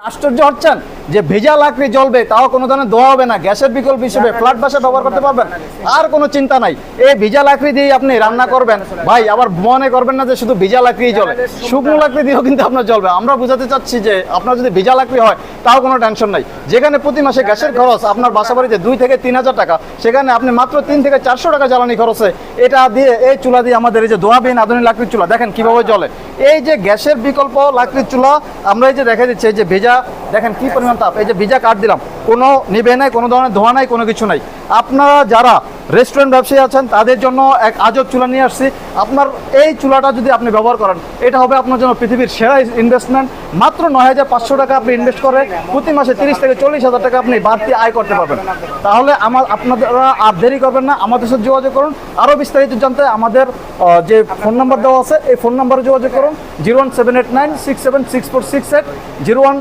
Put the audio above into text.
আশ্চর্য হচ্ছেন যে ভেজা লাকড়ি জ্বলবে, তাও কোনো ধরনের ধোয়া হবে না, গ্যাসের বিকল্প হিসেবে ফ্ল্যাট বাসায় ব্যবহার করতে পারবেন, আর কোনো চিন্তা নাই। এই ভেজা লাকড়ি দিয়ে আপনি রান্না করবেন ভাই, আবার মনে করবেন না যে শুধু ভেজা লাকড়ি জ্বলে, শুকনো লাকড়ি দিয়েও কিন্তু আপনার জ্বলবে। আমরা বোঝাতে চাচ্ছি যে আপনার যদি ভেজা লাকড়ি হয় তাও কোনো টেনশন নাই। যেখানে প্রতি মাসে গ্যাসের খরচ আপনার বাসা বাড়িতে 2 থেকে 3,000 টাকা, সেখানে আপনি মাত্র 3 থেকে 400 টাকা জ্বালানি খরচে এটা দিয়ে, এই চুলা দিয়ে, আমাদের এই যে ধোয়াবিহীন আধুনিক লাকড়ির চুলা দেখেন কিভাবে জ্বলে। এই যে গ্যাসের বিকল্প লাকড়ির চুলা আমরা এই যে দেখা দিচ্ছে, এই যে ভেজা দেখেন কি পরিমাণ তাপ, এই যে ভিজা কাঠ দিলাম, কোনো নিবে নাই, কোনো ধরনের ধোঁয়া নাই, কোনো কিছু নাই। আপনারা যারা রেস্টুরেন্ট ব্যবসায়ী আছেন তাদের জন্য এক আজব চুলা নিয়ে আসছি। আপনার এই চুলাটা যদি আপনি ব্যবহার করেন, এটা হবে আপনার জন্য পৃথিবীর সেরা ইনভেস্টমেন্ট। মাত্র 9,500 টাকা আপনি ইনভেস্ট করে প্রতি মাসে 30 থেকে 40,000 টাকা আপনি বাড়তি আয় করতে পারবেন। তাহলে আপনারা আর দেরি করবেন না, আমাদের সাথে যোগাযোগ করুন। আরও বিস্তারিত জানতে আমাদের যে ফোন নাম্বার দেওয়া আছে এই ফোন নাম্বারে যোগাযোগ করুন 01789676468 01